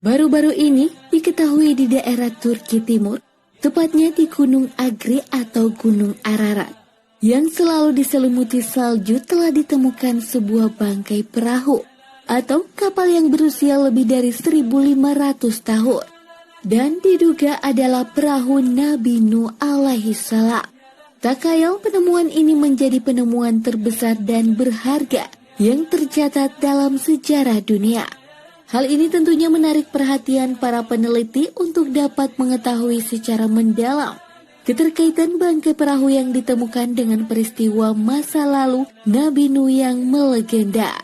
Baru-baru ini diketahui di daerah Turki Timur, tepatnya di Gunung Agri atau Gunung Ararat, yang selalu diselimuti salju telah ditemukan sebuah bangkai perahu atau kapal yang berusia lebih dari 1.500 tahun. Dan diduga adalah perahu Nabi Nuh alaihi salam. Tak kayal penemuan ini menjadi penemuan terbesar dan berharga yang tercatat dalam sejarah dunia. Hal ini tentunya menarik perhatian para peneliti untuk dapat mengetahui secara mendalam keterkaitan bangkai perahu yang ditemukan dengan peristiwa masa lalu Nabi Nuh yang melegenda.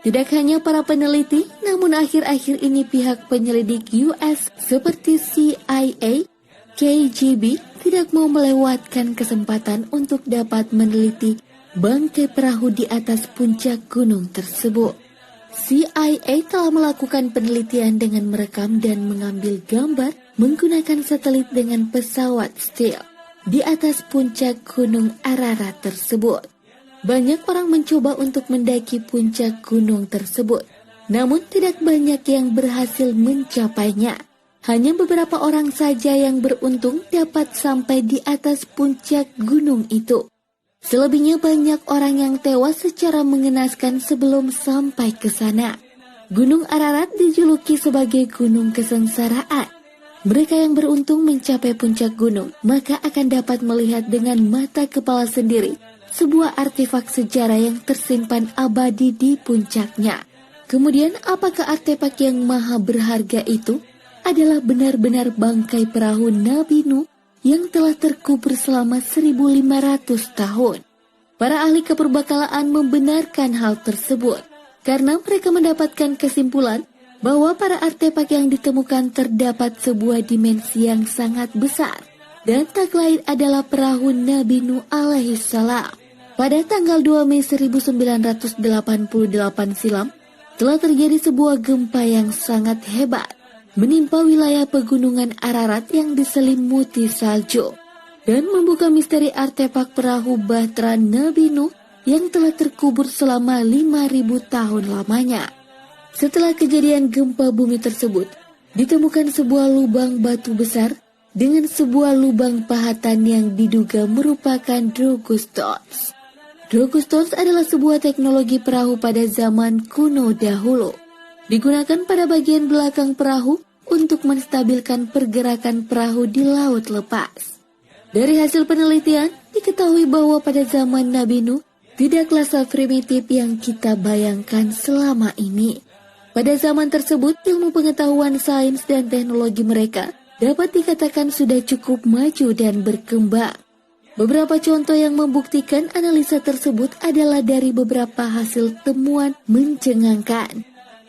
Tidak hanya para peneliti, namun akhir-akhir ini pihak penyelidik US seperti CIA, KGB tidak mau melewatkan kesempatan untuk dapat meneliti bangkai perahu di atas puncak gunung tersebut. CIA telah melakukan penelitian dengan merekam dan mengambil gambar menggunakan satelit dengan pesawat stealth di atas puncak Gunung Ararat tersebut. Banyak orang mencoba untuk mendaki puncak gunung tersebut, namun tidak banyak yang berhasil mencapainya. Hanya beberapa orang saja yang beruntung dapat sampai di atas puncak gunung itu. Selebihnya banyak orang yang tewas secara mengenaskan sebelum sampai ke sana. Gunung Ararat dijuluki sebagai gunung kesengsaraan. Mereka yang beruntung mencapai puncak gunung, maka akan dapat melihat dengan mata kepala sendiri sebuah artefak sejarah yang tersimpan abadi di puncaknya. Kemudian apakah artefak yang maha berharga itu adalah benar-benar bangkai perahu Nabi Nuh yang telah terkubur selama 1.500 tahun. Para ahli keperbakalaan membenarkan hal tersebut karena mereka mendapatkan kesimpulan bahwa para artefak yang ditemukan terdapat sebuah dimensi yang sangat besar dan tak lain adalah perahu Nabi Nuh alaihi salam. Pada tanggal 2 Mei 1988 silam telah terjadi sebuah gempa yang sangat hebat menimpa wilayah pegunungan Ararat yang diselimuti salju dan membuka misteri artefak perahu bahtera Nabi Nuh yang telah terkubur selama 5.000 tahun lamanya. Setelah kejadian gempa bumi tersebut, ditemukan sebuah lubang batu besar dengan sebuah lubang pahatan yang diduga merupakan Drogostos. Drogostos adalah sebuah teknologi perahu pada zaman kuno dahulu. Digunakan pada bagian belakang perahu untuk menstabilkan pergerakan perahu di laut lepas. Dari hasil penelitian, diketahui bahwa pada zaman Nabi Nuh, tidaklah primitif yang kita bayangkan selama ini. Pada zaman tersebut, ilmu pengetahuan sains dan teknologi mereka dapat dikatakan sudah cukup maju dan berkembang. Beberapa contoh yang membuktikan analisa tersebut adalah dari beberapa hasil temuan mencengangkan.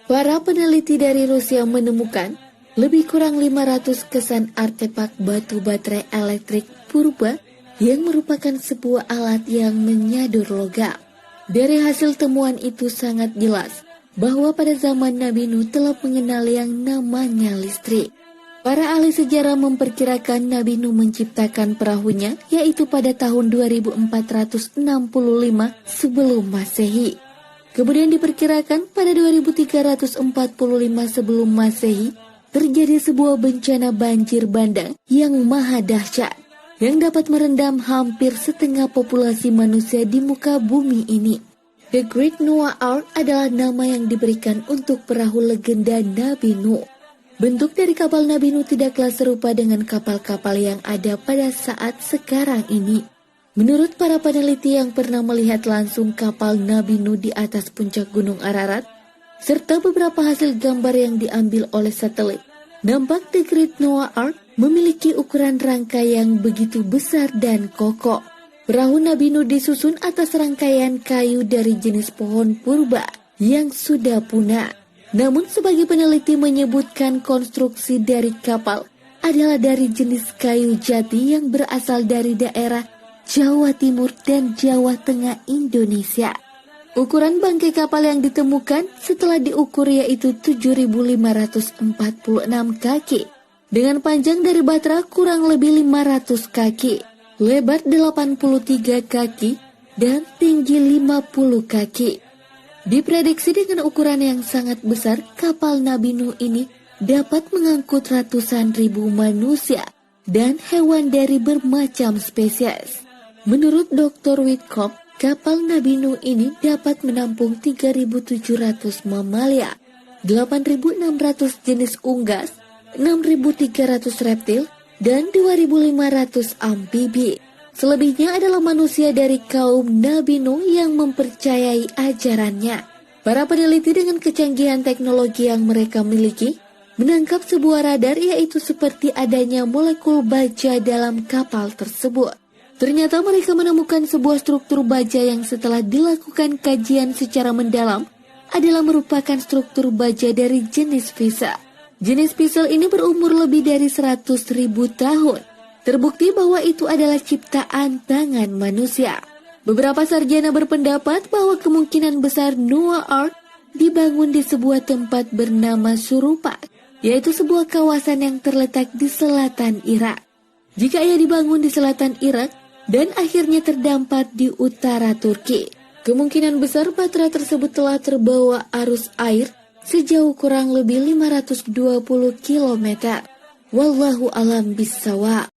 Para peneliti dari Rusia menemukan lebih kurang 500 kesan artefak batu baterai elektrik purba yang merupakan sebuah alat yang menyadur logam. Dari hasil temuan itu sangat jelas bahwa pada zaman Nabi Nuh telah mengenal yang namanya listrik. Para ahli sejarah memperkirakan Nabi Nuh menciptakan perahunya yaitu pada tahun 2465 sebelum Masehi. Kemudian diperkirakan pada 2345 sebelum Masehi terjadi sebuah bencana banjir bandang yang maha dahsyat yang dapat merendam hampir setengah populasi manusia di muka bumi ini. The Great Noah Ark adalah nama yang diberikan untuk perahu legenda Nabi Nuh. Bentuk dari kapal Nabi Nuh tidaklah serupa dengan kapal-kapal yang ada pada saat sekarang ini. Menurut para peneliti yang pernah melihat langsung kapal Nabi Nuh di atas puncak Gunung Ararat, serta beberapa hasil gambar yang diambil oleh satelit, nampak The Great Noah Ark memiliki ukuran rangka yang begitu besar dan kokoh. Perahu Nabi Nuh disusun atas rangkaian kayu dari jenis pohon purba yang sudah punah. Namun sebagai peneliti menyebutkan konstruksi dari kapal adalah dari jenis kayu jati yang berasal dari daerah Jawa Timur dan Jawa Tengah Indonesia. Ukuran bangkai kapal yang ditemukan setelah diukur yaitu 7.546 kaki dengan panjang dari batra kurang lebih 500 kaki, lebar 83 kaki dan tinggi 50 kaki. Diprediksi dengan ukuran yang sangat besar, kapal Nabi Nuh ini dapat mengangkut ratusan ribu manusia dan hewan dari bermacam spesies. Menurut Dr. Wittkopf, kapal Nabi Nuh ini dapat menampung 3.700 mamalia, 8.600 jenis unggas, 6.300 reptil, dan 2.500 amfibi. Selebihnya adalah manusia dari kaum Nabi Nuh yang mempercayai ajarannya. Para peneliti dengan kecanggihan teknologi yang mereka miliki menangkap sebuah radar, yaitu seperti adanya molekul baja dalam kapal tersebut. Ternyata mereka menemukan sebuah struktur baja yang setelah dilakukan kajian secara mendalam adalah merupakan struktur baja dari jenis Visa. Jenis Pisel ini berumur lebih dari 100.000 tahun. Terbukti bahwa itu adalah ciptaan tangan manusia. Beberapa sarjana berpendapat bahwa kemungkinan besar Noah Ark dibangun di sebuah tempat bernama Surupa, yaitu sebuah kawasan yang terletak di selatan Irak. Jika ia dibangun di selatan Irak dan akhirnya terdampar di utara Turki, kemungkinan besar batra tersebut telah terbawa arus air sejauh kurang lebih 520 km. Wallahu alam bissawab.